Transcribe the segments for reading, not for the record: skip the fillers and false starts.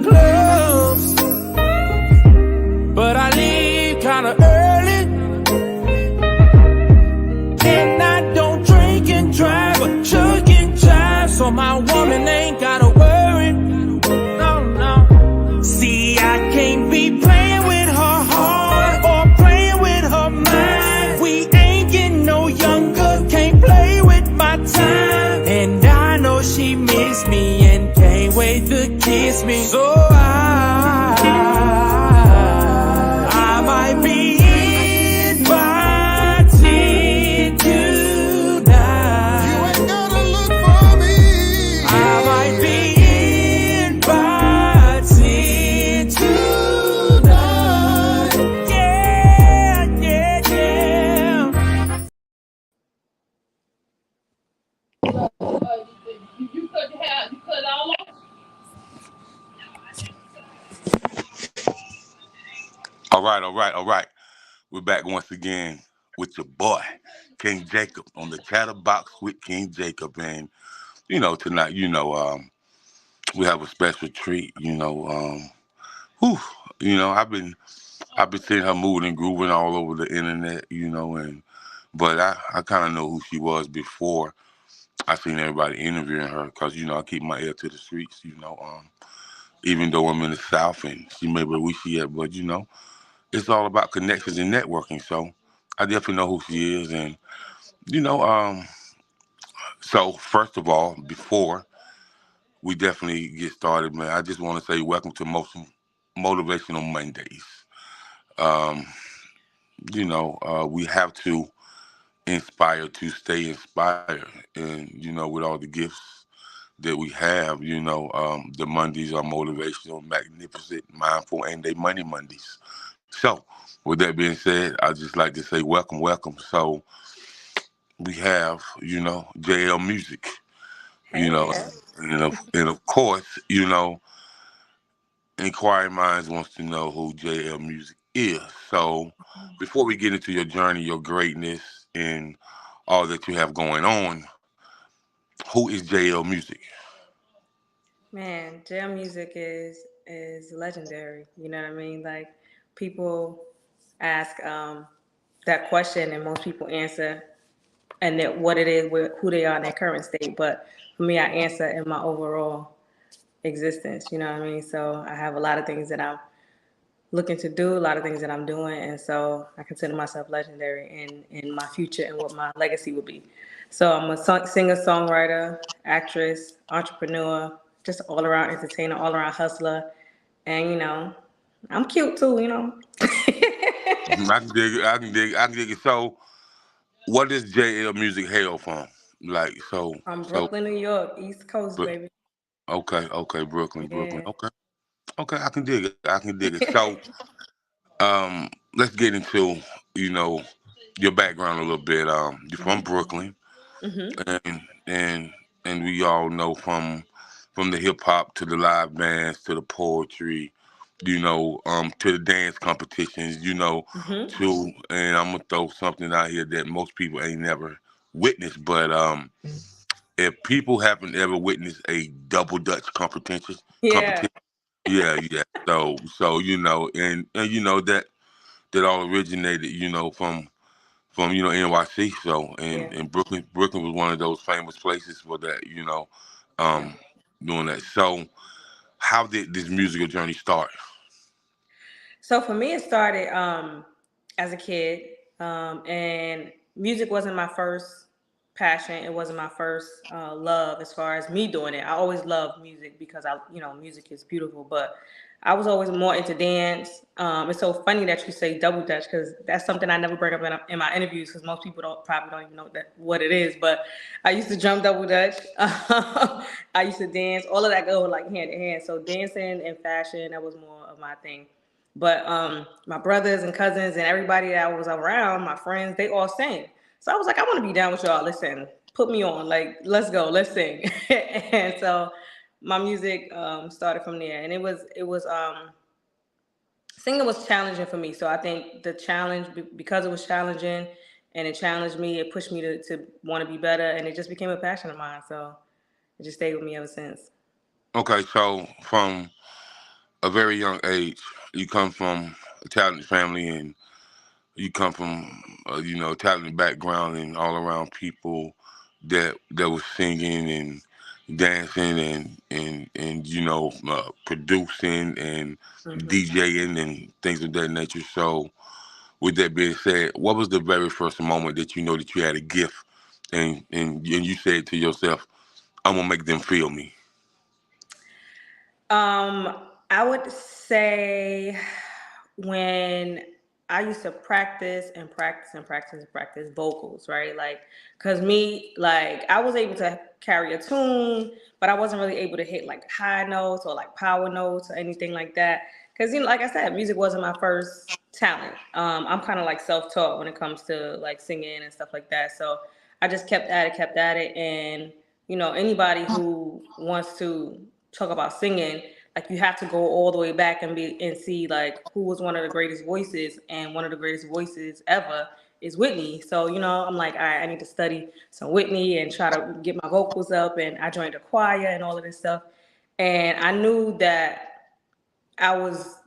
clubs, but I leave kinda early. And I don't drink and drive, but chug and jive, so my woman ain't gotta worry. No, no. See, I can't be playing with her heart or playing with her mind. We ain't getting no younger, can't play with my time. And I know she miss me and can't wait to kiss me. So I might be in by 10 tonight. You ain't gotta look for me. I might be in by 10 tonight. Yeah, yeah, yeah. You could all over. All right. We're back once again with your boy, King Jacob, on the Chatterbox with King Jacob. And, tonight, we have a special treat, whew, I've been seeing her moving and grooving all over the internet, but I kind of know who she was before I seen everybody interviewing her because, I keep my ear to the streets, even though I'm in the South and she may be where she at, but, it's all about connections and networking. So I definitely know who she is. And, you know, um, so first of all, before we definitely get started, man, I just want to say welcome to Motivational Mondays. Um, we have to inspire to stay inspired. And, with all the gifts that we have, the Mondays are motivational, magnificent, mindful, and they money Mondays. So, with that being said, I'd just like to say welcome. So, we have, Jay Elle music, Hey, and of course, inquiring minds wants to know who Jay Elle music is. So, before we get into your journey, your greatness, and all that you have going on, who is Jay Elle music? man, jam music is legendary. You know what I mean? Like people ask that question, and most people answer, and that what it is, who they are in their current state. But for me, I answer in my overall existence. You know what I mean? So I have a lot of things that I'm looking to do, a lot of things that I'm doing, and so I consider myself legendary in my future and what my legacy will be. So I'm a singer, songwriter, actress, entrepreneur, just all around entertainer, all around hustler, and I'm cute too. I can dig it. I can dig it. So, what does Jay Elle music hail from? Like, From so, Brooklyn, New York, East Coast, but baby. okay, Brooklyn. Yeah. Okay, I can dig it. So, let's get into you know your background a little bit. You're from Brooklyn, Mhm. and and and we all know from the hip hop to the live bands to the poetry, to the dance competitions, Mhm. and I'm gonna throw something out here that most people ain't never witnessed, but if people haven't ever witnessed a double dutch Yeah. competition, yeah. So and that all originated, from NYC. So Yeah. and Brooklyn was one of those famous places for that. Yeah. Um, doing that. So how did this musical journey start? So for me, it started as a kid, and music wasn't my first passion. It wasn't my first love as far as me doing it. I always loved music because music is beautiful. But I was always more into dance. It's so funny that you say double dutch because that's something I never bring up in my interviews because most people probably don't even know what it is. But I used to jump double dutch. I used to dance. All of that go like hand in hand. So dancing and fashion, that was more of my thing. But my brothers and cousins and everybody that was around, my friends, they all sang. So I was like, I want to be down with y'all. Listen, put me on. Like, let's go, let's sing. And so my music started from there. And it was singing was challenging for me. So I think the challenge, because it was challenging and it challenged me, it pushed me to want to be better. And it just became a passion of mine. So it just stayed with me ever since. Okay, so from a very young age, you come from a talented family, and you come from talented background, and all around people that was singing and dancing and producing and Hmm. DJing and things of that nature. So, with that being said, what was the very first moment that you know that you had a gift, and you said to yourself, "I'm gonna make them feel me." I would say when I used to practice and practice and practice and practice vocals, right? Like, cause me, like, I was able to carry a tune, but I wasn't really able to hit like high notes or like power notes or anything like that. Cause like I said, music wasn't my first talent. I'm kind of like self-taught when it comes to like singing and stuff like that. So I just kept at it, and anybody who wants to talk about singing, like you have to go all the way back and see like who was one of the greatest voices, and one of the greatest voices ever is Whitney. So I'm like, all right, I need to study some Whitney and try to get my vocals up, and I joined a choir and all of this stuff, and I knew that I was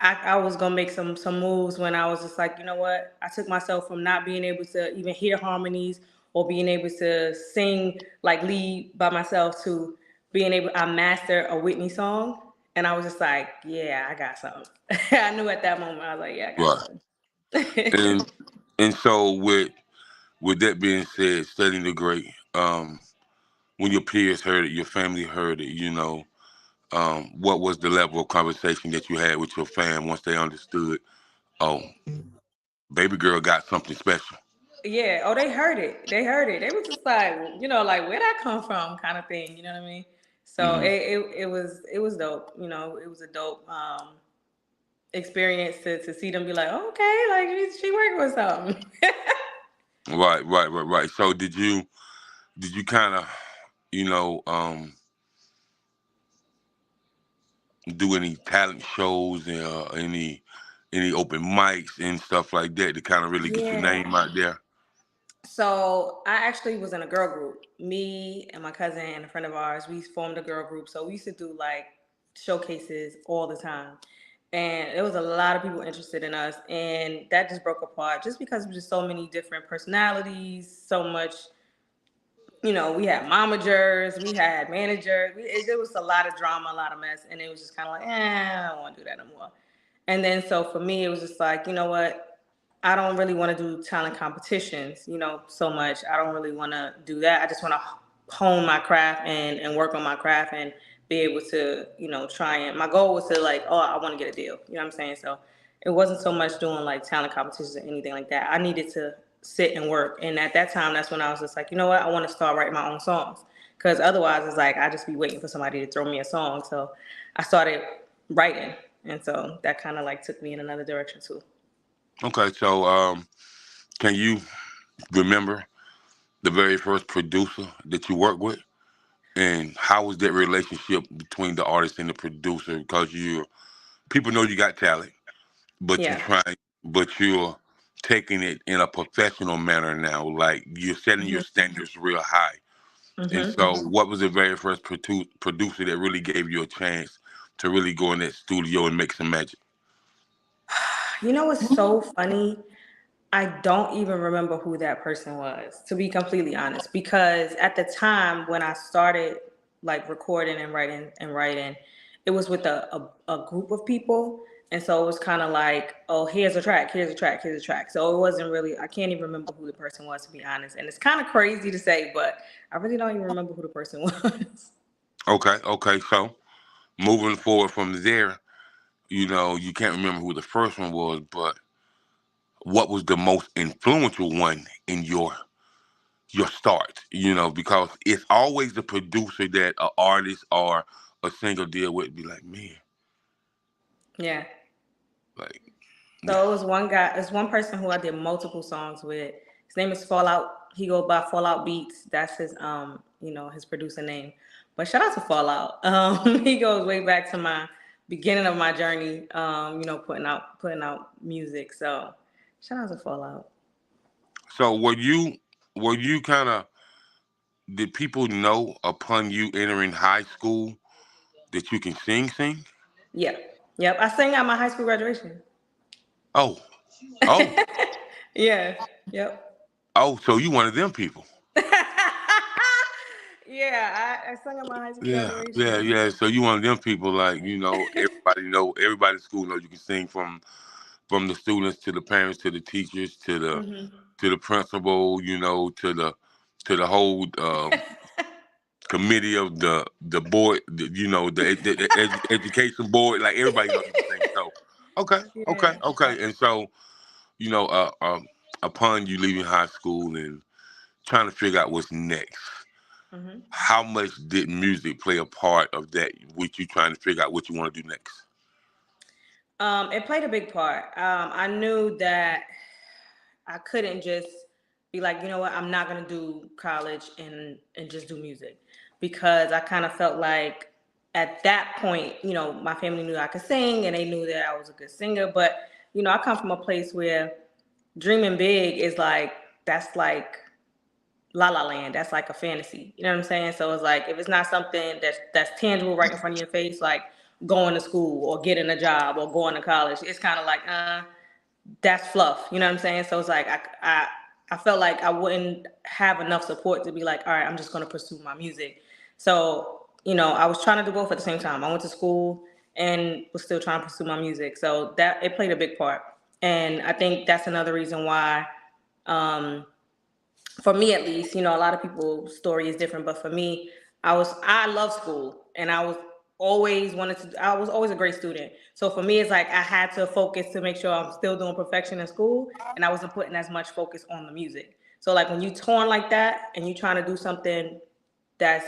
I was gonna make some moves when I was just like, you know what? I took myself from not being able to even hear harmonies or being able to sing like lead by myself to being able I mastered a Whitney song, and I was just like, yeah, I got something. I knew at that moment I was like, yeah, I got Right. something. And so with that being said, studying the great, when your peers heard it, your family heard it, what was the level of conversation that you had with your fam once they understood, oh, baby girl got something special? Yeah. Oh, they heard it. They heard it. They was just like, like where that come from, kind of thing. You know what I mean? So Hmm. it was dope. It was a dope experience to see them be like, oh, okay, like she working with something. Right. So did you kind of, you know, um, do any talent shows, any open mics and stuff like that to kind of really get your Yeah. name out there? So I actually was in a girl group. Me and my cousin and a friend of ours, we formed a girl group. So we used to do like showcases all the time. And there was a lot of people interested in us. And that just broke apart just because of just so many different personalities, so much, we had momagers, we had managers. There was a lot of drama, a lot of mess. And it was just kind of like, I don't want to do that no more. And then so for me, it was just like, you know what? I don't really want to do talent competitions, so much. I don't really want to do that. I just want to hone my craft and work on my craft and be able to, try and my goal was to like, oh, I want to get a deal. You know what I'm saying? So it wasn't so much doing like talent competitions or anything like that. I needed to sit and work. And at that time, that's when I was just like, you know what? I want to start writing my own songs. Because otherwise, it's like I just be waiting for somebody to throw me a song. So I started writing. And so that kind of like took me in another direction too. Okay, so can you remember the very first producer that you worked with, and how was that relationship between the artist and the producer? Because people know you got talent, but Yeah. but you're taking it in a professional manner now. Like you're setting your Hmm. standards real high. And Hmm. so, what was the very first producer that really gave you a chance to really go in that studio and make some magic? You know what's so funny? I don't even remember who that person was, to be completely honest, because at the time when I started like recording and writing, it was with a group of people. And so it was kind of like, oh, here's a track, here's a track, here's a track. So it wasn't really, I can't even remember who the person was, to be honest. And it's kind of crazy to say, but I really don't even remember who the person was. Okay. So, moving forward from there, you can't remember who the first one was, but what was the most influential one in your start? Because it's always the producer that an artist or a singer deal with. Be like, man, Yeah. like, yeah. So it was one guy, it's one person who I did multiple songs with. His name is Fallout. He goes by Fallout Beats. That's his his producer name. But shout out to Fallout. He goes way back to my beginning of my journey, putting out music. So shout out to Fallout. So, were you kind of, did people know upon you entering high school that you can sing? Yeah. Yep, I sang at my high school graduation. Oh, oh, Yeah. Yep. oh. So you one of them people? Yeah, I sang at my high school Yeah, yeah, graduation. yeah. So you one of them people, like everybody in school knows you can sing from the students to the parents to the teachers Hmm. to the principal, to the whole committee of the board, the education board. Like everybody knows you can sing. So, okay, okay, Yeah. okay. And so, you know, uh, um, upon you leaving high school and trying to figure out what's next, Hmm. how much did music play a part of that with you trying to figure out what you want to do next? It played a big part. I knew that I couldn't just be like, you know what, I'm not gonna do college and just do music, because I kind of felt like at that point, my family knew I could sing and they knew that I was a good singer, but I come from a place where dreaming big is like, that's like La La Land. That's like a fantasy. You know what I'm saying? So it's like, if it's not something that's tangible right in front of your face, like going to school or getting a job or going to college, it's kind of like, that's fluff. You know what I'm saying? So it's like I felt like I wouldn't have enough support to be like, all right, I'm just gonna pursue my music. So I was trying to do both at the same time. I went to school and was still trying to pursue my music. So that it played a big part. And I think that's another reason why, um, for me at least, a lot of people's story is different, but for me, I love school, and I was always a great student. So for me, it's like I had to focus to make sure I'm still doing perfection in school, and I wasn't putting as much focus on the music. So like when you torn like that and you trying to do something that's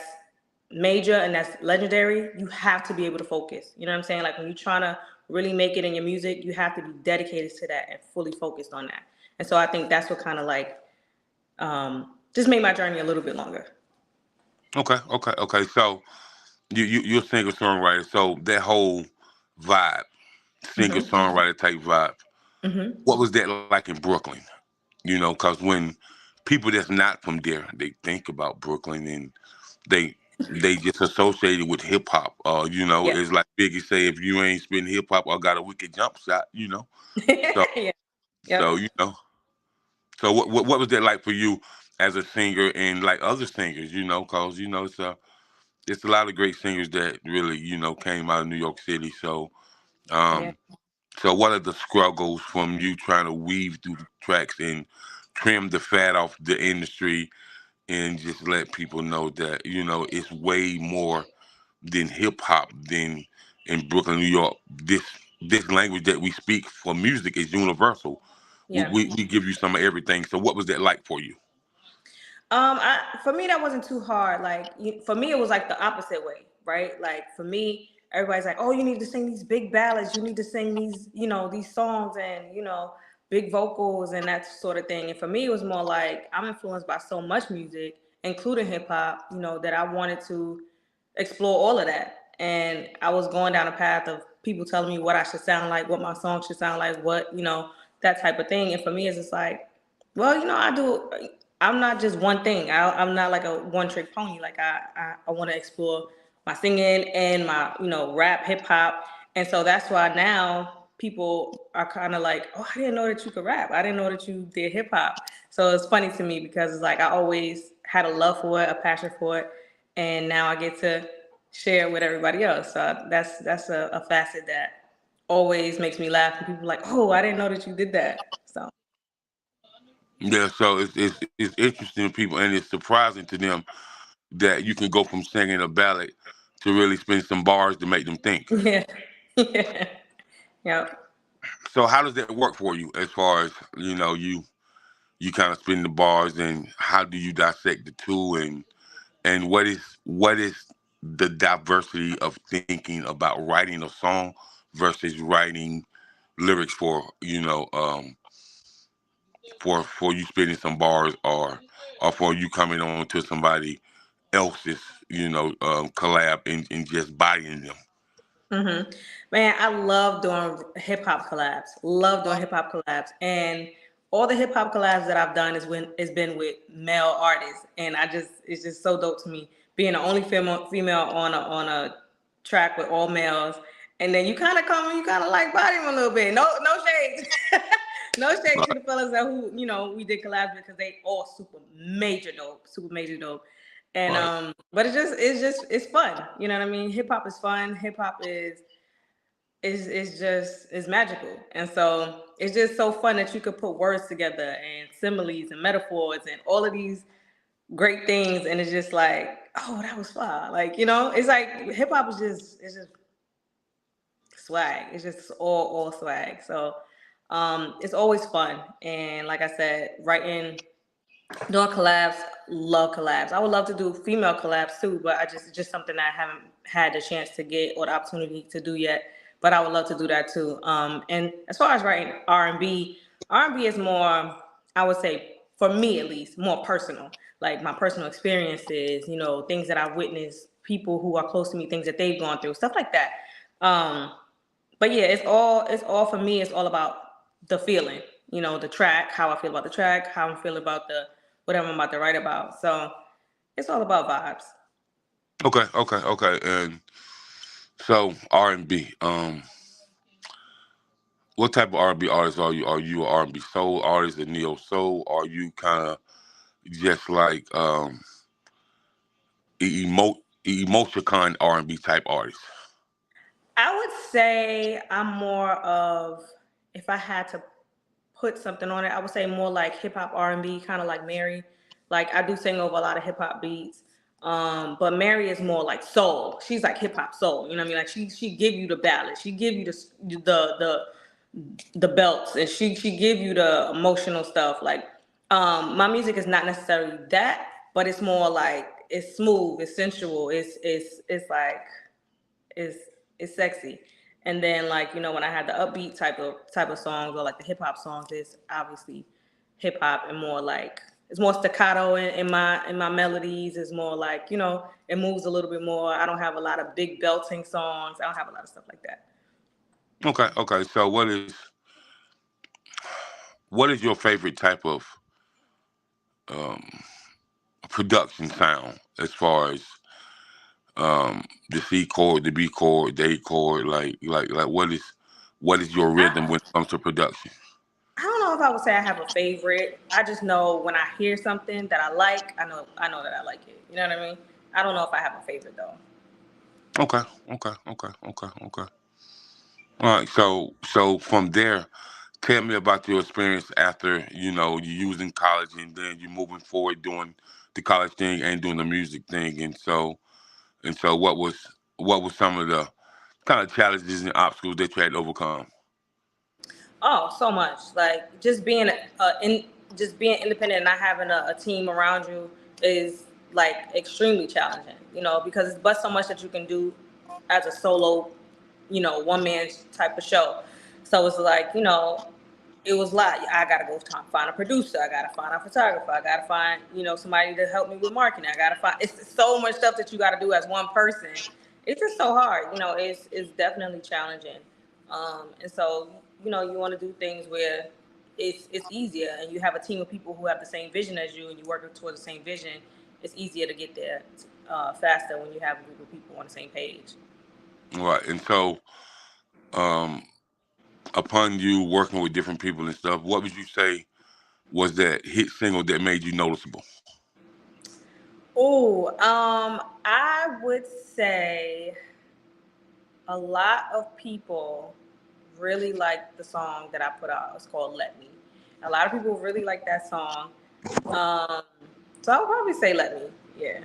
major and that's legendary, you have to be able to focus. You know what I'm saying? Like when you're trying to really make it in your music, you have to be dedicated to that and fully focused on that. And so I think that's what kind of like, just made my journey a little bit longer. Okay, okay, okay. So you're a singer songwriter. So that whole vibe, singer Hmm. songwriter type vibe. Hmm. What was that like in Brooklyn? Because when people that's not from there, they think about Brooklyn and they they just associate it with hip hop. Yeah. It's like Biggie say, if you ain't spitting hip hop, I got a wicked jump shot. So Yeah. so Yep. you know. So what was that like for you as a singer and like other singers? Because it's a lot of great singers that really came out of New York City. So Yeah. um, so what are the struggles from you trying to weave through the tracks and trim the fat off the industry and just let people know that it's way more than hip hop than in Brooklyn, New York. This language that we speak for music is universal. We, Yeah. we, we give you some of everything. So what was that like for you? For me, that wasn't too hard. Like, for me, it was like the opposite way, right? Like, for me, everybody's like, "Oh, you need to sing these big ballads. You need to sing these, these songs, and big vocals and that sort of thing." And for me, it was more like I'm influenced by so much music, including hip hop, that I wanted to explore all of that. And I was going down a path of people telling me what I should sound like, what my song should sound like, what that type of thing. And for me, it's just like, well, I do. I'm not just one thing. I'm not like a one trick pony. Like I want to explore my singing and my rap, hip hop, and so that's why now people are kind of like, oh, I didn't know that you could rap. I didn't know that you did hip hop. So it's funny to me because it's like I always had a love for it, a passion for it, and now I get to share it with everybody else. So that's a facet that always makes me laugh. And people are like, oh, I didn't know that you did that. So Yeah, so it's interesting to people and it's surprising to them that you can go from singing a ballad to really spin some bars to make them think. yeah, yeah, yep. So how does that work for you as far as you kind of spin the bars and how do you dissect the two and what is the diversity of thinking about writing a song versus writing lyrics for you spitting some bars or for you coming on to somebody else's collab and just bodying them. Hmm. Man, I love doing hip hop collabs. Love doing hip hop collabs, and all the hip hop collabs that I've done is been with male artists, and it's just so dope to me being the only female on a track with all males, And then you kind of come and you kind of like body him a little bit. No shades. No shade to the fellas that who, we did collabs with because they all super major dope. And Right. but it's fun. You know what I mean? Hip hop is fun. Hip hop is magical. And so it's just so fun that you could put words together and similes and metaphors and all of these great things, and it's just like, oh, that was fun. Like, it's like hip hop is just swag. It's just all swag. So it's always fun. And like I said, writing, doing collabs, love collabs. I would love to do female collabs too, but it's just something I haven't had the chance to get or the opportunity to do yet. But I would love to do that too. And as far as writing R&B, R&B is more, I would say, for me at least, more personal. Like my personal experiences, things that I've witnessed, people who are close to me, things that they've gone through, stuff like that. But yeah, it's all for me. It's all about the feeling, the track, how I feel about the track, how I'm feeling about the whatever I'm about to write about. So it's all about vibes. Okay. And so R&B. What type of R&B artist are you? Are you an R&B soul artist, a neo soul? Are you kind of just like emotion kind R&B type artist? I would say I'm more of, if I had to put something on it, I would say more like hip hop R&B, kind of like Mary. Like I do sing over a lot of hip hop beats. But Mary is more like soul. She's like hip hop soul. You know what I mean? Like she give you the ballad. She give you the belts, and she give you the emotional stuff. Like my music is not necessarily that, but it's more like it's smooth, it's sensual, it's like it's it's sexy. And then like when I had the upbeat type of songs or like the hip hop songs, it's obviously hip hop and more like it's more staccato in my melodies. It's more like it moves a little bit more. I don't have a lot of big belting songs. I don't have a lot of stuff like that. Okay. So what is your favorite type of um, production sound as far as the C chord, the B chord, the A chord? Like what is your rhythm I, when it comes to production? I don't know if I would say I have a favorite. I just know when I hear something that I like, I know that I like it. You know what I mean? I don't know if I have a favorite though. Okay. All right. So from there, tell me about your experience after you using college and then you moving forward doing the college thing and doing the music thing. And so what was some of the kind of challenges and obstacles that you had to overcome? Oh, so much. Like just being independent and not having a team around you is like extremely challenging. Because it's but so much that you can do as a solo, one man type of show. So it's like it was a lot. I gotta go find a producer. I gotta find a photographer. I gotta find somebody to help me with marketing. I gotta find. It's so much stuff that you gotta do as one person. It's just so hard. It's definitely challenging. And so you want to do things where it's easier, and you have a team of people who have the same vision as you, and you work towards the same vision. It's easier to get there faster when you have a group of people on the same page. Right. And so um, upon you working with different people and stuff, what would you say was that hit single that made you noticeable? Oh, I would say a lot of people really like the song that I put out. It's called "Let Me." A lot of people really like that song. Um, so I would probably say "Let Me." Yeah.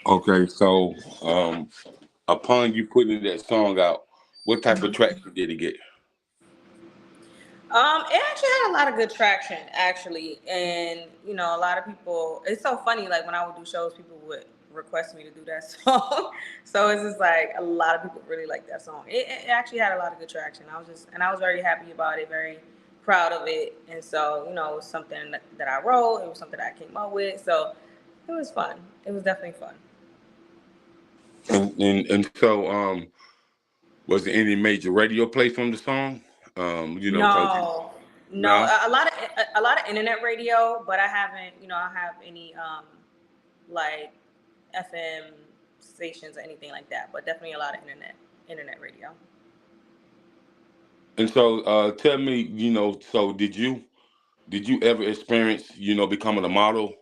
Okay. So upon you putting that song out, what type of traction did it get? It actually had a lot of good traction, actually, and a lot of people. It's so funny, like when I would do shows, people would request me to do that song. So it's just like a lot of people really like that song. It actually had a lot of good traction. I was very happy about it, very proud of it, and so it was something that I wrote. It was something that I came up with, so it was fun. It was definitely fun. And so was there any major radio play from the song? Because No, No, No. a lot of internet radio, but I haven't, I don't have any like FM stations or anything like that. But definitely a lot of internet radio. And so, tell me, so did you ever experience, becoming a model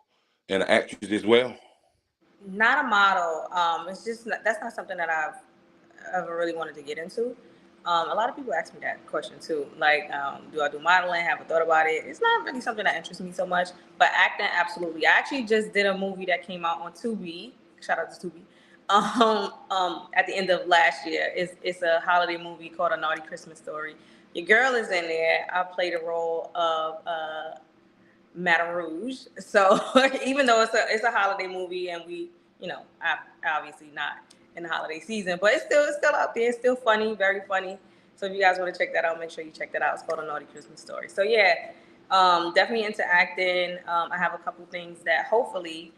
and an actress as well? Not a model. It's just that's not something that I've ever really wanted to get into. A lot of people ask me that question too. Like, do I do modeling? Have I thought about it? It's not really something that interests me so much. But acting, absolutely. I actually just did a movie that came out on Tubi. Shout out to Tubi. At the end of last year, it's a holiday movie called A Naughty Christmas Story. Your girl is in there. I played a role of Madame Rouge. So even though it's a holiday movie, and I obviously not in the holiday season, but it's still out there. It's still funny, very funny. So if you guys want to check that out, make sure you check that out. It's called A Naughty Christmas Story. So yeah, definitely into acting. I have a couple things that hopefully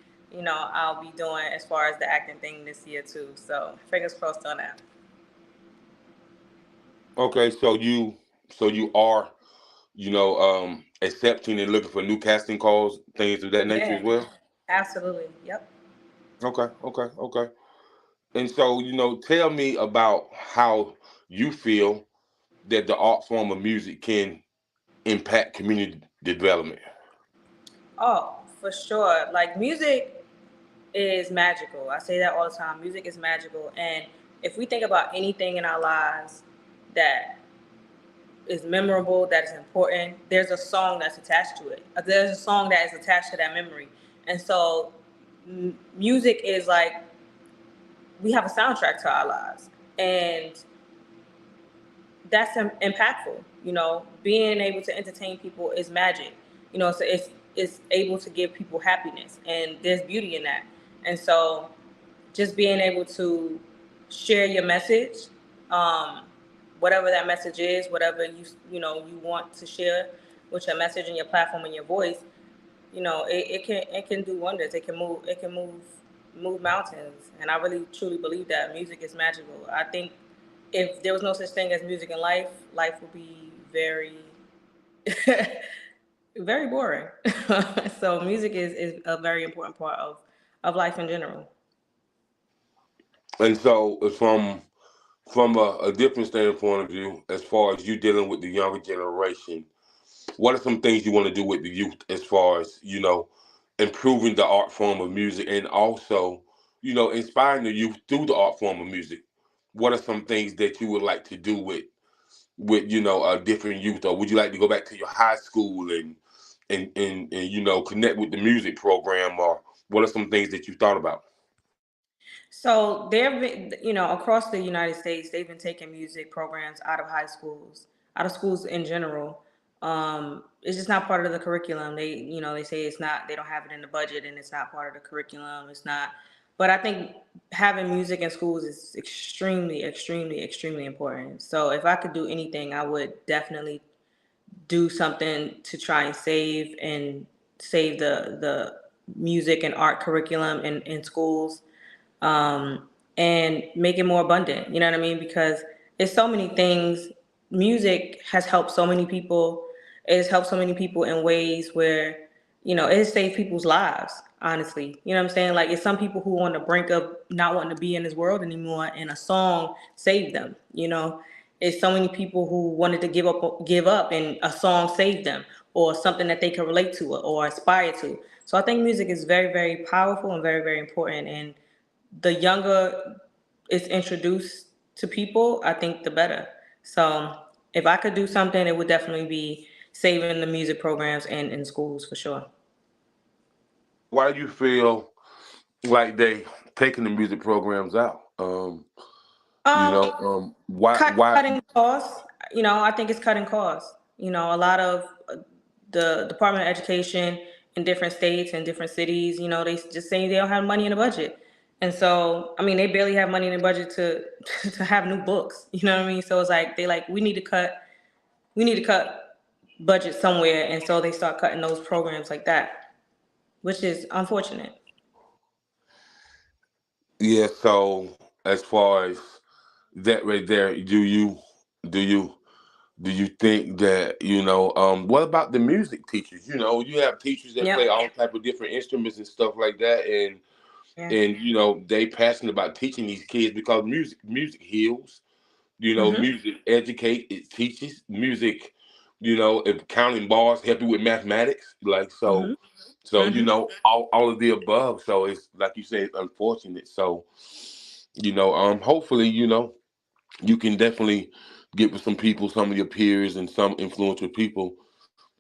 I'll be doing as far as the acting thing this year too. So fingers crossed on that. Okay, so you are, accepting and looking for new casting calls, things of that nature Yeah, as well. absolutely. Yep. Okay, okay, okay. And so, tell me about how you feel that the art form of music can impact community development. Oh, for sure. Like music is magical. I say that all the time. Music is magical. And if we think about anything in our lives that is memorable, that is important, there's a song that's attached to it. There's a song that is attached to that memory. And so music is like, we have a soundtrack to our lives. And that's impactful. Being able to entertain people is magic. So it's able to give people happiness, and there's beauty in that. And so, just being able to share your message, um, whatever that message is, whatever you want to share with your message and your platform and your voice, it can do wonders. It can move mountains, and I really truly believe that music is magical. I think if there was no such thing as music in life, life would be very very boring. So music is a very important part of life in general. And so, from a different standpoint of view, as far as you dealing with the younger generation, what are some things you want to do with the youth as far as, improving the art form of music, and also, inspiring the youth through the art form of music? What are some things that you would like to do with a different youth, or would you like to go back to your high school and connect with the music program, or what are some things that you thought about? So there have been, across the United States, they've been taking music programs out of high schools, out of schools in general. It's just not part of the curriculum. They say it's not, they don't have it in the budget, and it's not part of the curriculum. It's not, but I think having music in schools is extremely, extremely, extremely important. So if I could do anything, I would definitely do something to try and save the music and art curriculum in schools, and make it more abundant. You know what I mean? Because it's so many things. Music has helped so many people. It has helped so many people in ways where, it has saved people's lives, honestly. You know what I'm saying? Like, it's some people who are on the brink of not wanting to be in this world anymore, and a song saved them. It's so many people who wanted to give up, and a song saved them, or something that they can relate to or aspire to. So I think music is very, very powerful and very, very important. And the younger it's introduced to people, I think the better. So if I could do something, it would definitely be saving the music programs and in schools for sure. Why do you feel like they taking the music programs out? Um, Why? cutting costs. I think it's cutting costs. A lot of the Department of Education in different states and different cities, they just saying they don't have money in the budget. And so, I mean, they barely have money in the budget to to have new books. You know what I mean? So it's like they like we need to cut budget somewhere, and so they start cutting those programs like that, which is unfortunate. Yeah. So as far as that right there, do you Do you think that, what about the music teachers? You have teachers that play Yep. all type of different instruments and stuff like that, and Yeah. and they passionate about teaching these kids because music heals. Mhm. Music educate, it teaches. Music, if counting bars help you with mathematics, like so. Mhm. So Mhm. all of the above. So it's like you said, unfortunate. So hopefully you can definitely get with some people, some of your peers, and some influential people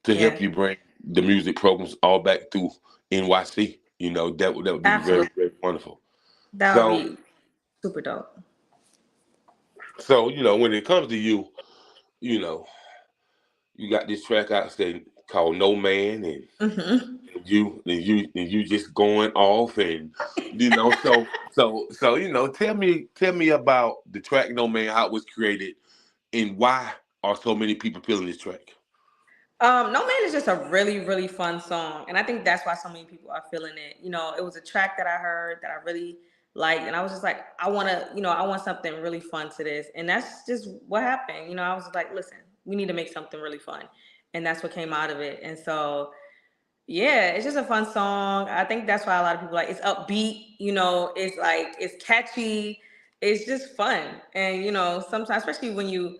to help Yeah. you bring the music programs all back through NYC. That would be very, Absolutely. very wonderful. That would So be super dope. when it comes to you, you know you got this track out there called No Man, and Mhm. you just going off, and tell me about the track No Man, how it was created, and why are so many people feeling this track. No Man is just a really, really fun song. And I think that's why so many people are feeling it. It was a track that I heard that I really liked. And I was just like, I want something really fun to this. And that's just what happened. I was like, listen, we need to make something really fun. And that's what came out of it. And so, yeah, it's just a fun song. I think that's why a lot of people like it's upbeat, it's like, it's catchy. It's just fun. And, sometimes, especially when you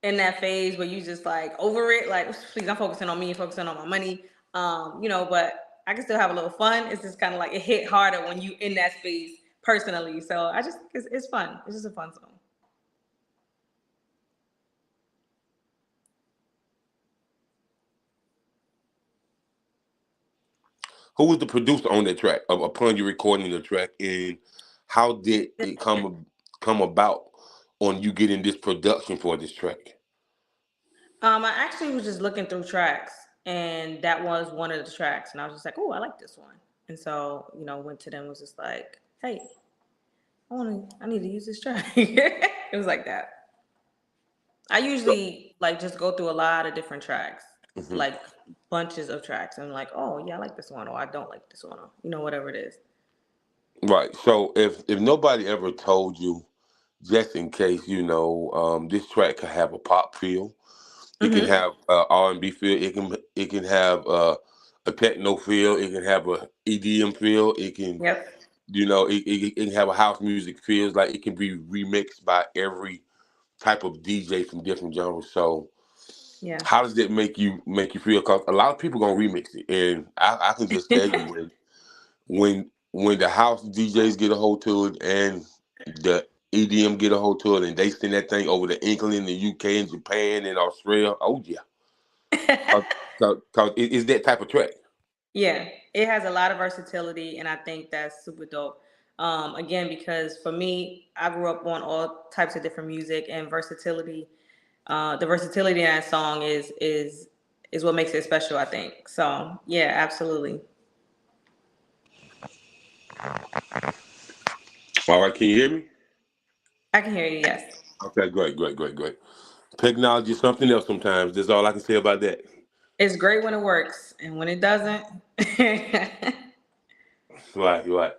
in that phase where you just like over it, like please, I'm focusing on me, focusing on my money. But I can still have a little fun. It's just kind of like it hit harder when you in that space personally. So I just it's fun. It's just a fun song. Who was the producer on that track upon you recording the track, and how did it come about on you getting this production for this track? I actually was just looking through tracks, and that was one of the tracks, and I was just like, oh, I like this one. And so, went to them, was just like, hey, I need to use this track. It was like that. I So, usually like just go through a lot of different tracks, mhm. like bunches of tracks, and like, oh yeah, I like this one, or I don't like this one, or whatever it is. Right. So if nobody ever told you, just in case, this track can have a pop feel, it can Mm-hmm. have R&B feel, it can have a techno feel, it can have a EDM feel, it can Yep. it can have a house music feels, like it can be remixed by every type of DJ from different genres. So Yeah. how does that make you feel? Because a lot of people gonna remix it, and I can just tell you when the house DJs get a hold to it and the EDM get a hold to it, and they send that thing over to England, the UK, and Japan, and Australia. Oh yeah, cause it's that type of track. Yeah, it has a lot of versatility, and I think that's super dope. Again, because for me, I grew up on all types of different music, and versatility. The versatility in that song is what makes it special, I think. So yeah, absolutely. All right, can you hear me? I can hear you. Yes, Okay, great, great, great, great. Technology is something else sometimes. That's all I can say about that. it's great when it works, and when it doesn't, Right, right.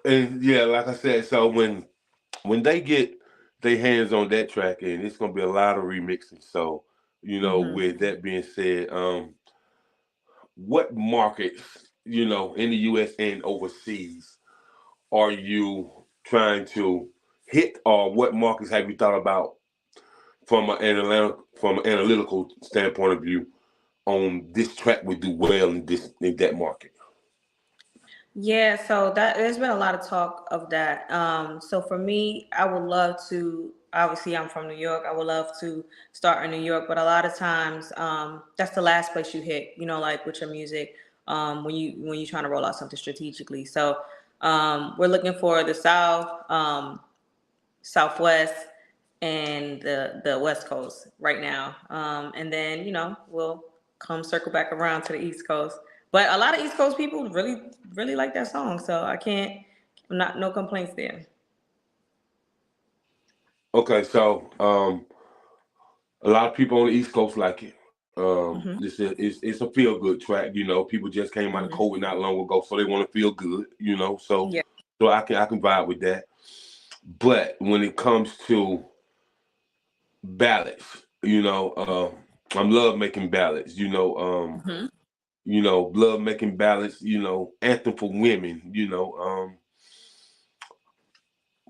And yeah, like I said, so when they get their hands on that track, and it's gonna be a lot of remixing. So, hmm with that being said, what markets, in the US and overseas are you trying to hit, or what markets have you thought about from an analytical standpoint of view on this track would do well in that market? yeah. So that there's been a lot of talk of that. So for me, I would love to. Obviously, I'm from New York. I would love to start in New York, but a lot of times, that's the last place you hit. Like with your music, when you trying to roll out something strategically. So we're looking for the South, Southwest, and the West Coast right now. And then we'll come circle back around to the East Coast. But a lot of East Coast people really really like that song, so I can't. Not no complaints there. Okay, so a lot of people on the East Coast like it. hmm It's a feel good track. People just came out of hmm COVID not long ago, so they want to feel good. So Yeah. I can vibe with that. But when it comes to ballads, You know, I'm love making ballads. Hmm. Love making ballads. Anthem for women.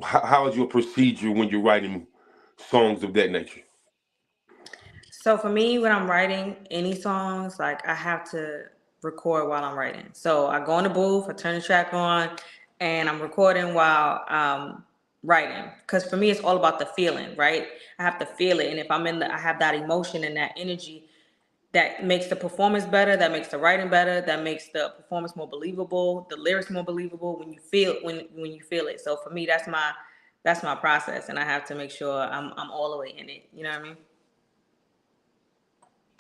How is your procedure when you're writing songs of that nature? So for me, when I'm writing any songs, like I have to record while I'm writing. So I go in the booth, I turn the track on, and I'm recording while writing. Because for me, it's all about the feeling, right? I have to feel it, and if I have that emotion and that energy that makes the performance better, that makes the writing better, that makes the performance more believable, the lyrics more believable when you feel it. So for me, that's my process, and I have to make sure I'm all the way in it. You know what I mean?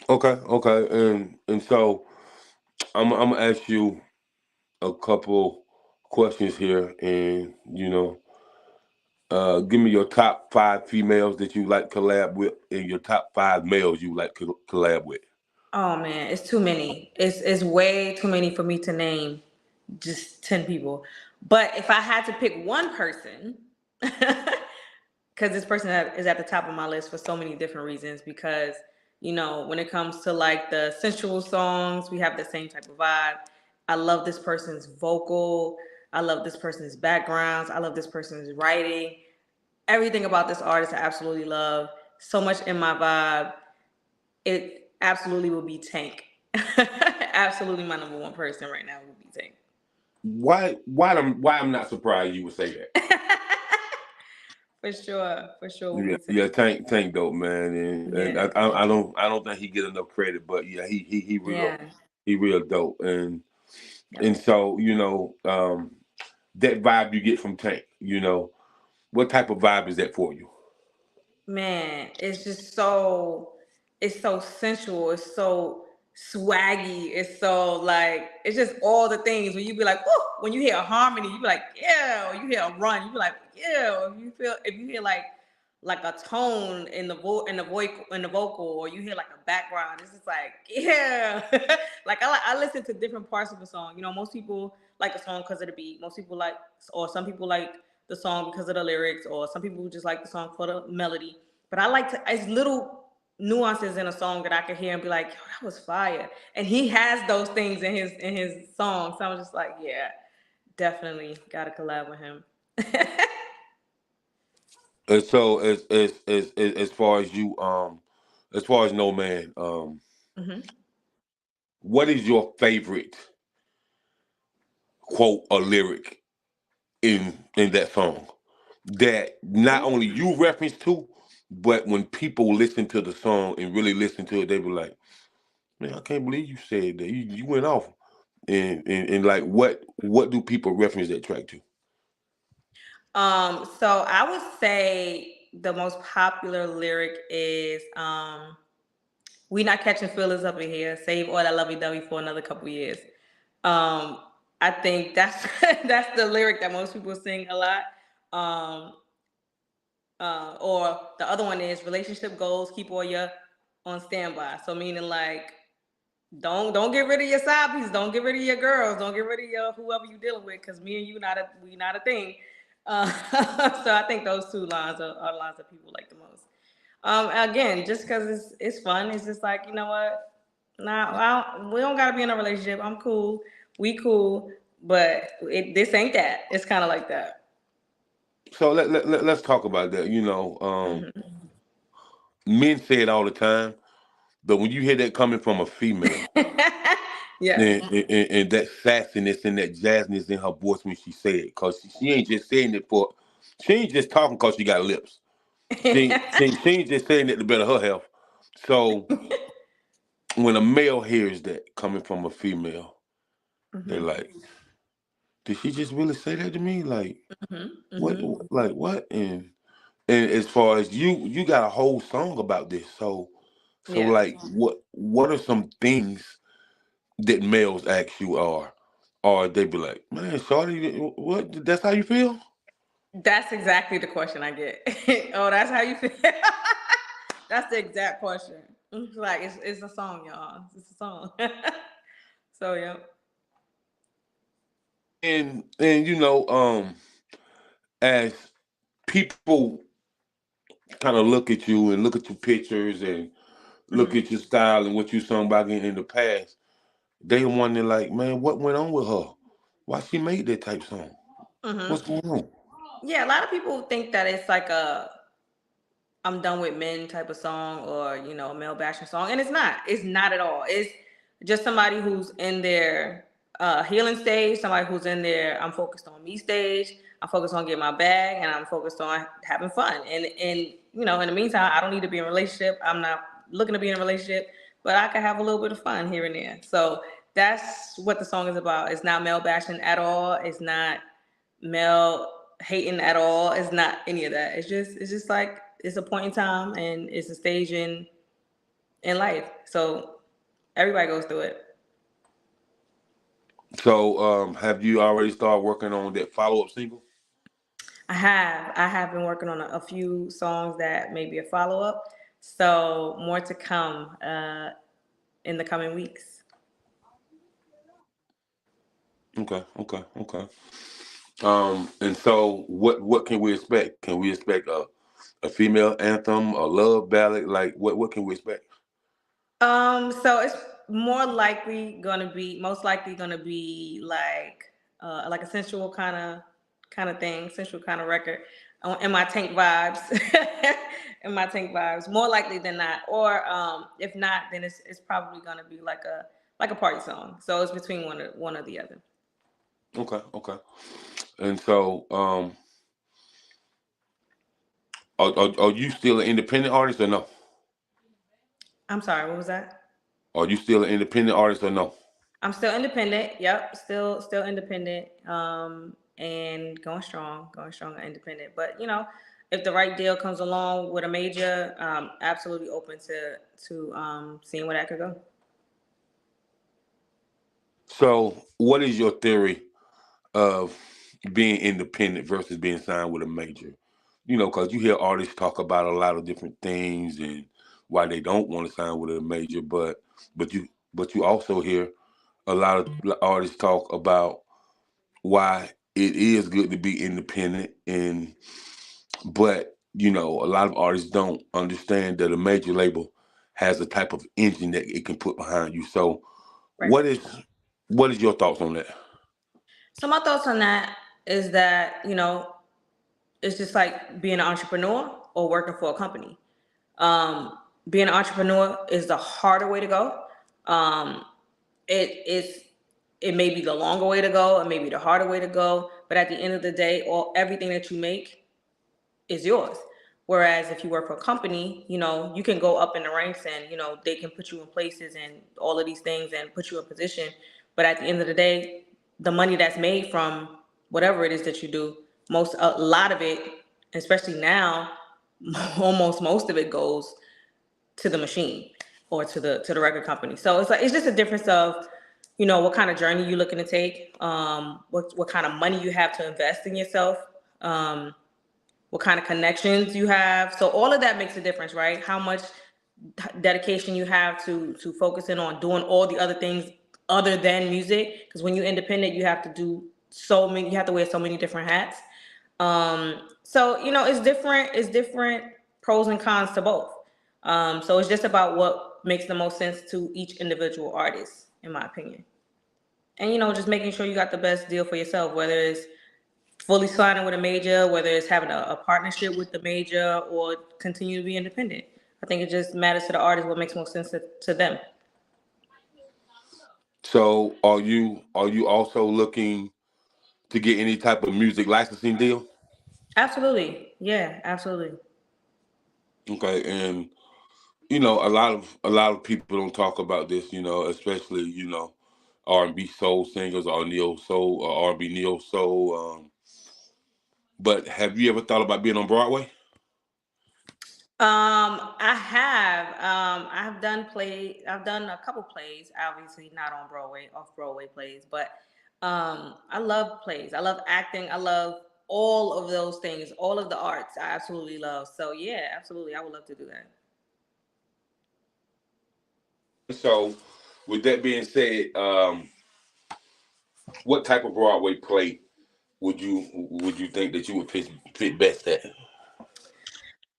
Okay, okay, and so I'm gonna ask you a couple questions here, and give me your top five females that you like collab with, and your top five males you like collab with. Oh man, it's too many. It's way too many for me to name just 10 people. But if I had to pick one person, because this person is at the top of my list for so many different reasons, because when it comes to like the sensual songs, we have the same type of vibe. I love this person's vocal. I love this person's backgrounds. I love this person's writing. Everything about this artist I absolutely love. So much in my vibe. It absolutely will be Tank. Absolutely, my number one person right now will be Tank. Why I'm not surprised you would say that. For sure will Yeah, be yeah, Tank. Tank dope man, and Yeah, I don't think he get enough credit, but yeah, yeah, he real dope, and yep. and so that vibe you get from Tank, what type of vibe is that for you? Man, it's so sensual. It's so swaggy. It's so like it's just all the things when you be like, oh, when you hear a harmony, you be like, yeah, or you hear a run, you be like, yeah, or if you hear like a tone in the vocal, or you hear like a background, it's just like, yeah. Like I listen to different parts of the song. Most people like a song because of the beat. Most people like, or some people like the song because of the lyrics, or some people just like the song for the melody. But I like to, it's little nuances in a song that I could hear and be like, yo, that was fire. And he has those things in his song. So I was just like, yeah, definitely gotta collab with him. And so as far as you as far as No Man, Hmm. what is your favorite quote or lyric in that song that not only you reference to, but when people listen to the song and really listen to it, they be like, "Man, I can't believe you said that. You went off." And like, what do people reference that track to? So I would say the most popular lyric is "We not catching feelings up in here. Save all that lovey-dovey for another couple years." Um, I think that's that's the lyric that most people sing a lot. Um, or the other one is relationship goals, keep all your on standby. So meaning like don't get rid of your side pieces, don't get rid of your girls, don't get rid of your whoever you dealing with, because me and you we not a thing. So I think those two lines are lines that people like the most. Again, just because it's fun, it's just like, you know what? Nah, we don't gotta be in a relationship. I'm cool. We cool, but this ain't that. It's kind of like that. So let's talk about that. Hmm. Men say it all the time, but when you hear that coming from a female, Yes. and that sassiness and that jazziness in her voice when she say it, because she ain't just saying it for, she ain't just talking because she got lips. She ain't just saying it to better her health. So when a male hears that coming from a female, they Hmm. like, did she just really say that to me? Like, Hmm. what? Hmm. Like what? And as far as you got a whole song about this. So Yeah. like, what are some things that males ask you, or they be like, man, shorty, what? That's how you feel? That's exactly the question I get. Oh, that's how you feel. That's the exact question. Like it's a song, y'all. It's a song. So yeah. And as people kind of look at you and look at your pictures and look Hmm. at your style and what you sung back in the past, they wondering like, man, what went on with her? Why she made that type song? Hmm. What's going on? Yeah, a lot of people think that it's like a I'm done with men type of song, or a male bashing song, and it's not. It's not at all. It's just somebody who's in their healing stage, somebody who's in their I'm focused on me stage. I'm focused on getting my bag, and I'm focused on having fun. And in the meantime, I don't need to be in a relationship. I'm not looking to be in a relationship, but I can have a little bit of fun here and there. So that's what the song is about. It's not male bashing at all. It's not male hating at all. It's not any of that. It's just like it's a point in time, and it's a stage in life. So everybody goes through it. So, have you already started working on that follow up single? I have been working on a few songs that may be a follow up. So more to come in the coming weeks. Okay, okay, okay. And so what can we expect? Can we expect a female anthem, a love ballad? Like what can we expect? So it's most likely gonna be like a sensual kind of thing, sensual kind of record, in my tank vibes, in my tank vibes, more likely than not. Or if not, then it's probably gonna be like a party song. So it's between one or the other. Okay, okay. And so, are you still an independent artist or no? I'm sorry, what was that? Are you still an independent artist or no? I'm still independent. Yep, still independent. And going strong and independent. But if the right deal comes along with a major, absolutely open to seeing where that could go. So, what is your theory of being independent versus being signed with a major? Because you hear artists talk about a lot of different things and why they don't want to sign with a major, but you also hear a lot of artists talk about why it is good to be independent, and but a lot of artists don't understand that a major label has a type of engine that it can put behind you. So, Right. what is what is your thoughts on that? So my thoughts on that is that it's just like being an entrepreneur or working for a company. Being an entrepreneur is the harder way to go. Um, it's it may be the longer way to go, it may be the harder way to go, but at the end of the day, everything that you make is yours. Whereas if you work for a company, you can go up in the ranks, and they can put you in places and all of these things and put you in position. But at the end of the day, the money that's made from whatever it is that you do, a lot of it, especially now, almost most of it goes to the machine or to the record company. So it's just a difference of what kind of journey you're looking to take, what kind of money you have to invest in yourself, what kind of connections you have. So all of that makes a difference, right? How much dedication you have to focusing on doing all the other things other than music. Because when you're independent, you have to do so many. You have to wear so many different hats. So it's different. It's different pros and cons to both. So it's just about what makes the most sense to each individual artist, in my opinion. And just making sure you got the best deal for yourself, whether it's fully signing with a major, whether it's having a partnership with the major, or continue to be independent. I think it just matters to the artist what makes most sense to them. So, are you also looking to get any type of music licensing deal? Absolutely. Yeah, absolutely. Okay, and a lot of people don't talk about this, especially R&B soul singers or neo soul or R&B neo soul. But have you ever thought about being on Broadway? I've done a couple plays, obviously not on Broadway, off Broadway plays, but I love plays. I love acting. I love all of those things, all of the arts. I absolutely love. So yeah, absolutely. I would love to do that. So, with that being said, what type of Broadway play would you think that you would fit best at?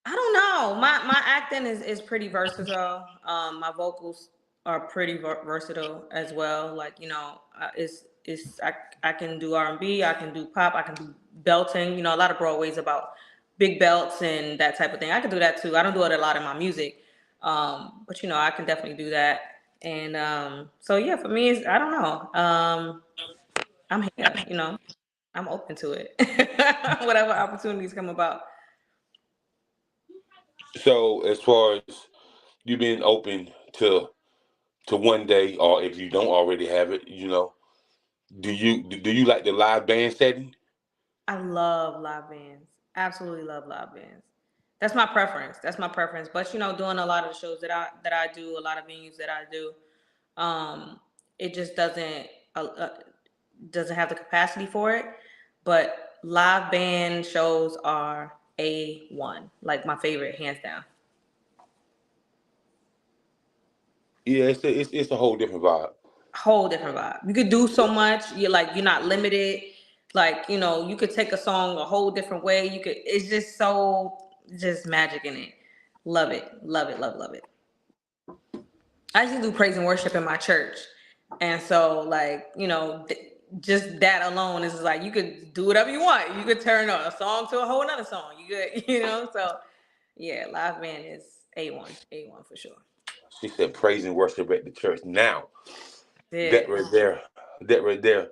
I don't know. My acting is pretty versatile. My vocals are pretty versatile as well. Like it's I can do R&B, I can do pop, I can do belting. A lot of Broadway's about big belts and that type of thing. I can do that too. I don't do it a lot in my music, but I can definitely do that. And so yeah, for me, I don't know. I'm here. I'm open to it. Whatever opportunities come about. So as far as you being open to one day, or if you don't already have it, do you like the live band setting? I love live bands. Absolutely love live bands. That's my preference. That's my preference. But doing a lot of the shows that I do, a lot of venues that I do, it just doesn't have the capacity for it. But live band shows are A1, like my favorite, hands down. Yeah, it's a whole different vibe. Whole different vibe. You could do so much. You're not limited. Like, you could take a song a whole different way. It's just so just magic in it. Love it. Love it. Love, love it. I used to do praise and worship in my church. And so like, just that alone is like you could do whatever you want. You could turn a song to a whole nother song. You could, so yeah, live band is A1. A1 for sure. She said praise and worship at the church. Now, that Yeah. right there, that right there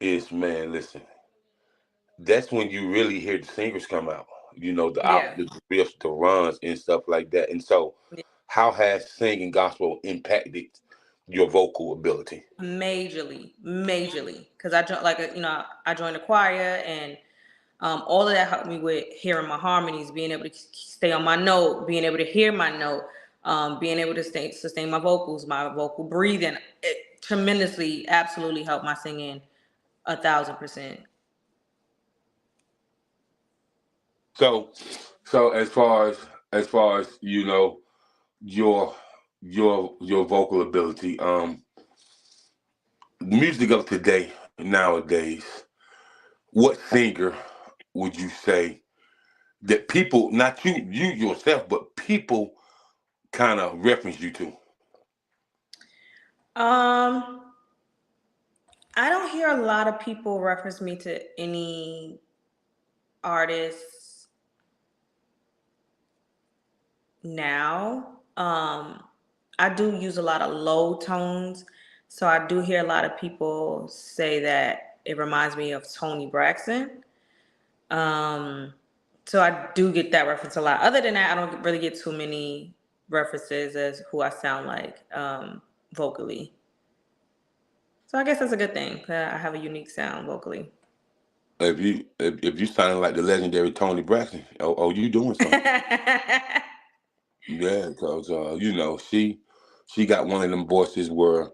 is, man, listen, that's when you really hear the singers come out. The out Yeah. the riffs, the runs and stuff like that. And so how has singing gospel impacted your vocal ability? Majorly, because I joined, like, I joined the choir, and all of that helped me with hearing my harmonies, being able to stay on my note, being able to hear my note, being able to sustain my vocals, my vocal breathing. It tremendously, absolutely helped my singing 1,000%. So so as far as your your vocal ability, music of today, nowadays, what singer would you say that people, not you yourself, but people kind of reference you to? Um, I don't hear a lot of people reference me to any artists now. I do use a lot of low tones, so I do hear a lot of people say that it reminds me of Tony Braxton. Um, so I do get that reference a lot. Other than that, I don't really get too many references as who I sound like vocally. So I guess that's a good thing that I have a unique sound vocally. If you sounding like the legendary Tony Braxton, oh, you doing something? Yeah, because she got one of them voices where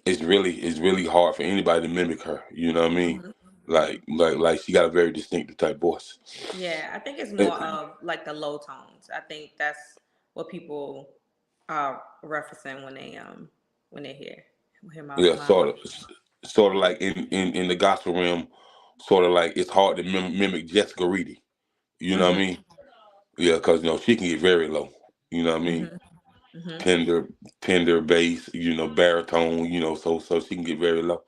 it's really hard for anybody to mimic her. You know what I mean? Mhm. Like she got a very distinctive type voice. Yeah, I think it's And, more of like the low tones. I think that's what people are referencing when they hear yeah, my voice. sort of like in the gospel realm, sort of like it's hard to mimic Jessica Reedy. You know what I Mhm. mean? Yeah, because she can get very low. You know what I mean? Mhm. Mhm. Tender, tender bass. Baritone. So she can get very low.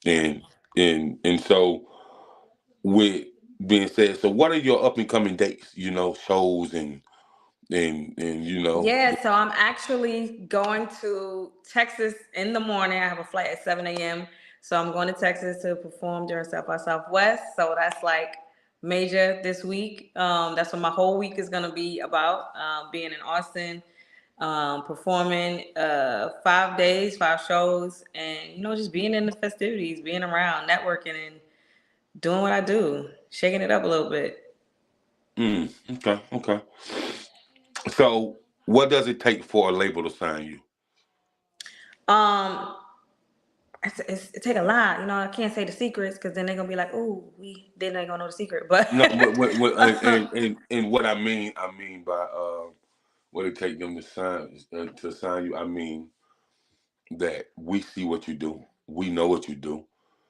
And and so with being said, so what are your up and coming dates? Shows and Yeah, so I'm actually going to Texas in the morning. I have a flight at 7 a.m. So I'm going to Texas to perform during South by Southwest. So that's like major this week. That's what my whole week is going to be about, being in Austin, performing 5 days, 5 shows, and, just being in the festivities, being around, networking, and doing what I do, shaking it up a little bit. Okay, okay. So what does it take for a label to sign you? Um, it take a lot, I can't say the secrets because then they're gonna be like, "Oh, then they gonna know the secret." But No, what and what I mean by what it take them to sign you. I mean that we see what you do, we know what you do.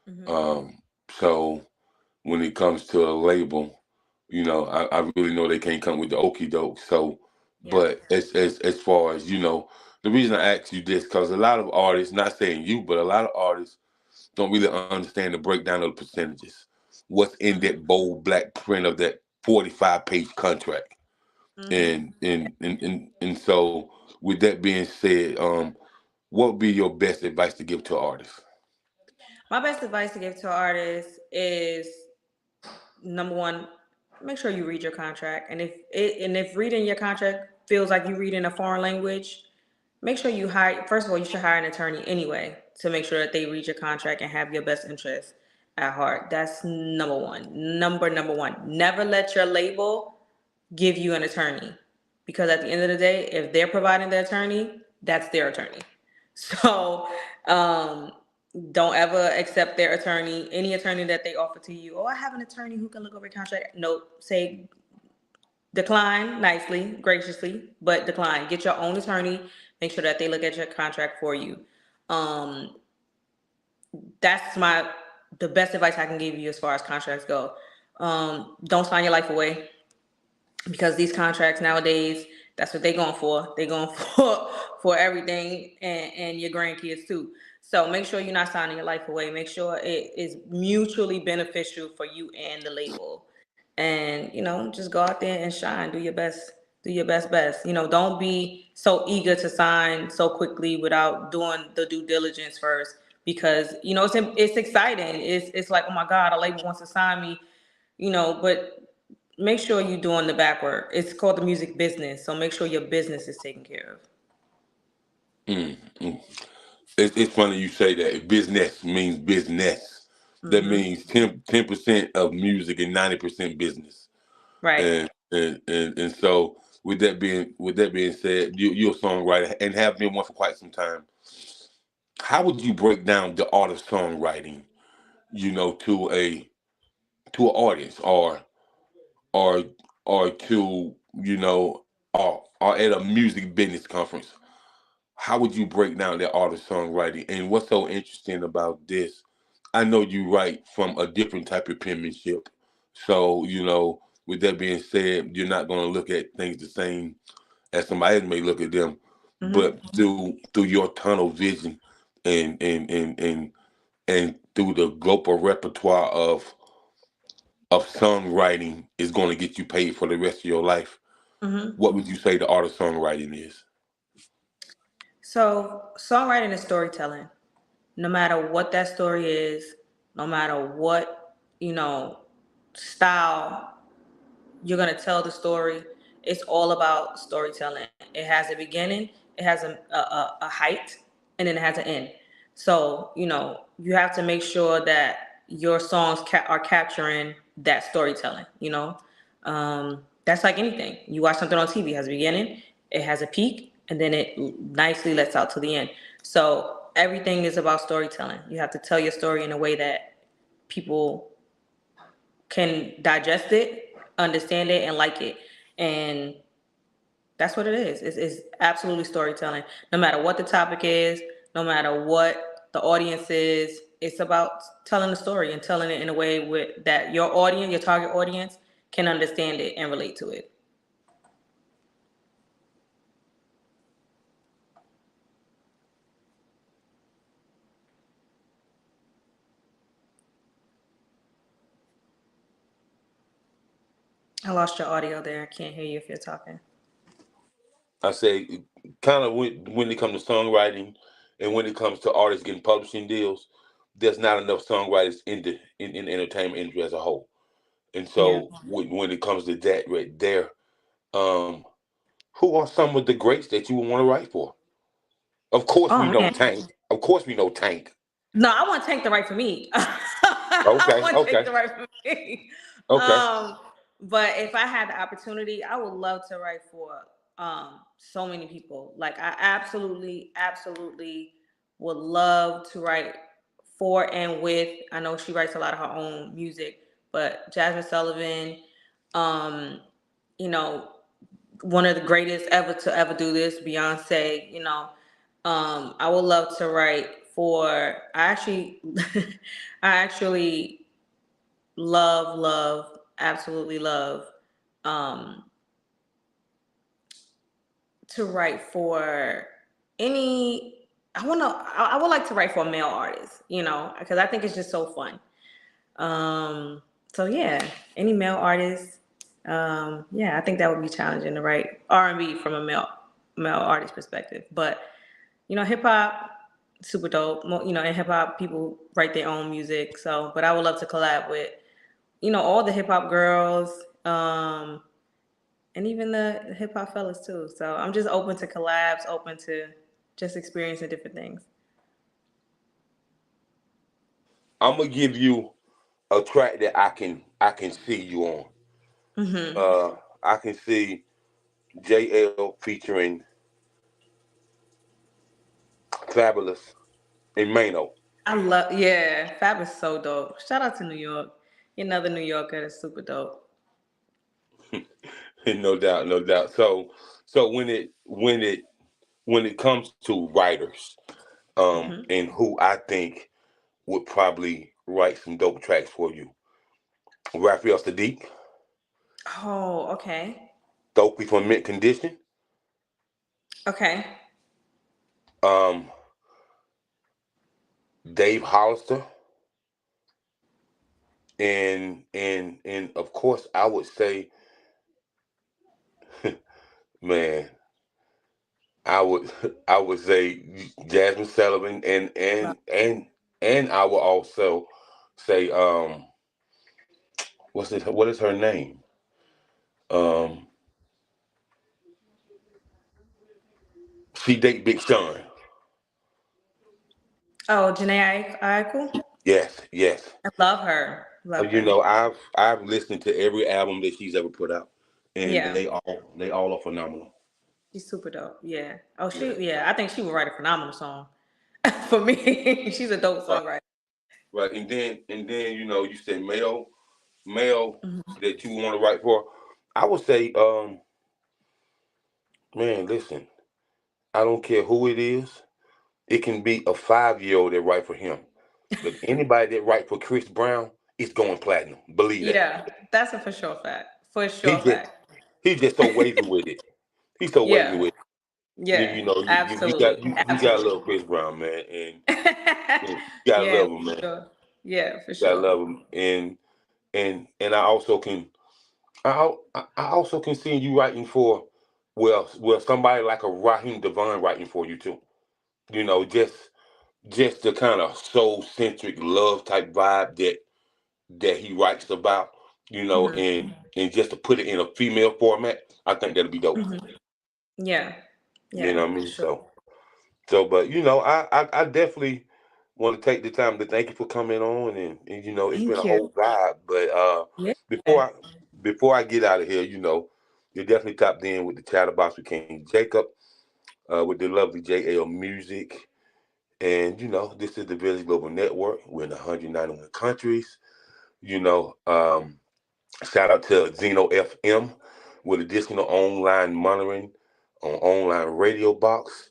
Mhm. Um, so when it comes to a label, I really know they can't come with the okey doke. So, Yeah. but as far as the reason I ask you this because a lot of artists, not saying you, but a lot of artists don't really understand the breakdown of the percentages. What's in Mm-hmm. that bold black print of that 45-page contract? Mm-hmm. And so, with that being said, what would be your best advice to give to artists? My best advice to give to artists is number one, make sure you read your contract. And if reading your contract feels like you reading a foreign language, make sure you hire. First of all, you should hire an attorney anyway to make sure that they read your contract and have your best interest at heart. That's number one. Number one. Never let your label give you an attorney, because at the end of the day, if they're providing the attorney, that's their attorney. So um, don't ever accept their attorney, any attorney that they offer to you. Oh, I have an attorney who can look over your contract. Nope. Say decline nicely, graciously, but decline. Get your own attorney. Make sure that they look at your contract for you. Um, that's the best advice I can give you as far as contracts go. Don't sign your life away, because these contracts nowadays, that's what they're going for. They're going for everything, and your grandkids too. So make sure you're not signing your life away. Make sure it is mutually beneficial for you and the label. And just go out there and shine. Do your best. Do your best. Don't be so eager to sign so quickly without doing the due diligence first, because it's exciting. It's like, oh my God, a label wants to sign me. But make sure you're doing the back work. It's called the music business, so make sure your business is taken care of. Mm, mm. It's funny you say that. Business means business. That Hmm. means 10% of music and 90% business. Right. And so with that being said, you're a songwriter and have been one for quite some time. How would you break down the art of songwriting, to an audience, or to or at a music business conference? How would you break down the art of songwriting? And what's so interesting about this? I know you write from a different type of penmanship. So, with that being said, you're not going to look at things the same as somebody else may look at them, Hmm. but through your tunnel vision and through the global repertoire of songwriting is going to get you paid for the rest of your life. Hmm. What would you say the art of songwriting is? So songwriting is storytelling. No matter what that story is, no matter what style you're gonna tell the story, it's all about storytelling. It has a beginning, it has a height, and then it has an end. So you have to make sure that your songs are capturing that storytelling. That's like anything. You watch something on TV, it has a beginning, it has a peak, and then it nicely lets out to the end. So everything is about storytelling. You have to tell your story in a way that people can digest it, understand it, and like it. And that's what it is. It's absolutely storytelling. No matter what the topic is, no matter what the audience is, it's about telling the story and telling it in a way that your audience, your target audience, can understand it and relate to it. I lost your audio there. I can't hear you if you're talking. I say, kind of when it comes to songwriting and when it comes to artists getting publishing deals, there's not enough songwriters in the entertainment industry as a whole. And Yeah. so when it comes to that right there, um, who are some of the greats that you would want to write for? Of course, we Oh know man. Tank. Of course, we know Tank. No, I want Tank to write for me. I Okay, want Tank okay, to write for me. okay. Um, but if I had the opportunity, I would love to write for so many people. Like I absolutely would love to write for and with. I know she writes a lot of her own music, but Jasmine Sullivan, um, you know, one of the greatest ever to ever do this, Beyonce, I would love to write for. I actually, I actually love absolutely love um, to write for any. I would like to write for a male artist, you know, because I think it's just so fun. Um, so yeah, any male artist. Yeah, I think that would be challenging to write R&B from a male artist perspective. But you know, hip hop, super dope. You know, in hip hop, people write their own music. So, but I would love to collab with, you know, all the hip hop girls, and even the hip hop fellas too. So I'm just open to collabs, open to just experiencing different things. I'm gonna give you a track that I can see you on. Hmm. I can see Jay Elle featuring Fabulous and Mano. I love, yeah, Fab is so dope. Shout out to New York. Another New Yorker that's super dope. No doubt, no doubt. So when it comes to writers, Hmm. and who I think would probably write some dope tracks for you, Raphael Sadiq, Oh, okay. Dopey from Mint Condition, Okay. um, Dave Hollister, and of course I would say, man, I would I would say Jasmine Sullivan, and I would also say, what is her name? Um, she date Big Sean. Oh, Janae Aiko. Yes, yes. I love her. Love You her. know, I've listened to every album that she's ever put out, and Yeah, they all are phenomenal. she's super dope. Yeah. Oh, Yeah. yeah. I think she would write a phenomenal song for me. She's a dope Right, songwriter. right. And then you said male Mhm. that you want to write for. I would say, man, listen, I don't care who it is. It can be a 5-year-old that write for him, but anybody that write for Chris Brown is going platinum. Believe that. Yeah, that's a for sure fact. For He sure just fact. he's just so wavy with it. He's so wavy Yeah. with it. You, Yeah. you know, you got Absolutely. you gotta Absolutely. love Chris Brown, man, and you gotta Yeah, love him, for man. sure. Yeah, for Gotta sure. love him, and I also can I also can see you writing for, well, somebody like a Raheem Devon writing for you too. You know, just the kind of soul centric love type vibe that he writes about. Hmm. And just to put it in a female format, I think that'll be dope. Hmm. Yeah. You Yeah, know what I for mean? sure. So, but I definitely want to take the time to thank you for coming on, and it's been Thank a you. whole vibe. But Yeah. before I before I get out of here, you're definitely tapped in with the Chatterbox with King Jacob, with the lovely J L Music, and this is the Village Global Network. We're in 191 countries. You know, shout out to Zeno FM with additional online monitoring on online radio box.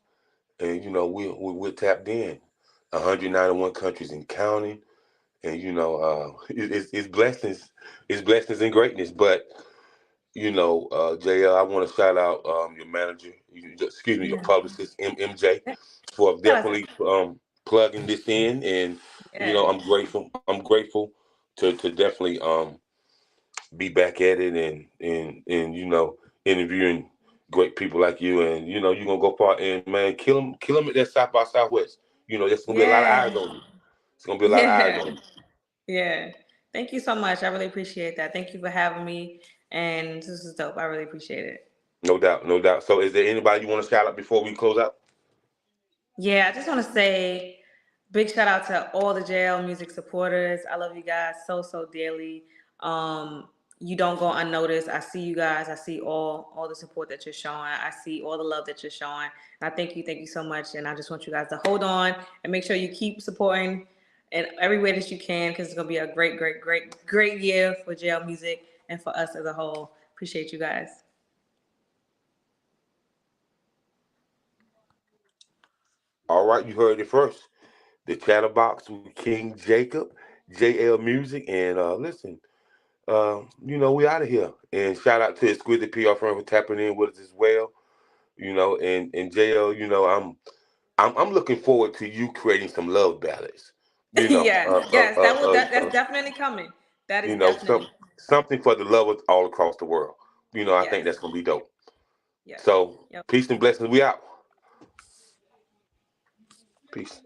And we're tapped in 191 countries and counting. And it's blessings and greatness. But JL, I want to shout out your manager, excuse me, your Yeah. publicist, MJ, for Shout out to, definitely plugging this in. And yeah. I'm grateful to definitely be back at it, and interviewing great people like you, and you're gonna go far, and man, kill them at that South by Southwest. There's gonna be a lot of eyes Yeah. on you. It's gonna be a lot of eyes Yeah. on you. Yeah. Thank you so much. I really appreciate that. Thank you for having me. And this is dope. I really appreciate it. No doubt, no doubt. So is there anybody you want to shout out before we close out? Yeah, I just want to say big shout out to all the JL music supporters. I love you guys so, so dearly. Um, you don't go unnoticed. I see you guys. I see all the support that you're showing. I see all the love that you're showing. And I thank you so much. And I just want you guys to hold on and make sure you keep supporting in every way that you can, because it's gonna be a great, great, great, great year for JL music and for us as a whole. Appreciate you guys. All right, you heard it first. The Chatterbox with King Jacob, JL Music, and listen. we out of here. And shout out to Exquisite PR firm for tapping in with us as well. And JL, I'm looking forward to you creating some love ballads. You know, Yes, yes, that's definitely coming. That is some definitely. something for the lovers all across the world. I think Yes, that's gonna be dope. yes. So Yep. peace and blessings. We out. Peace.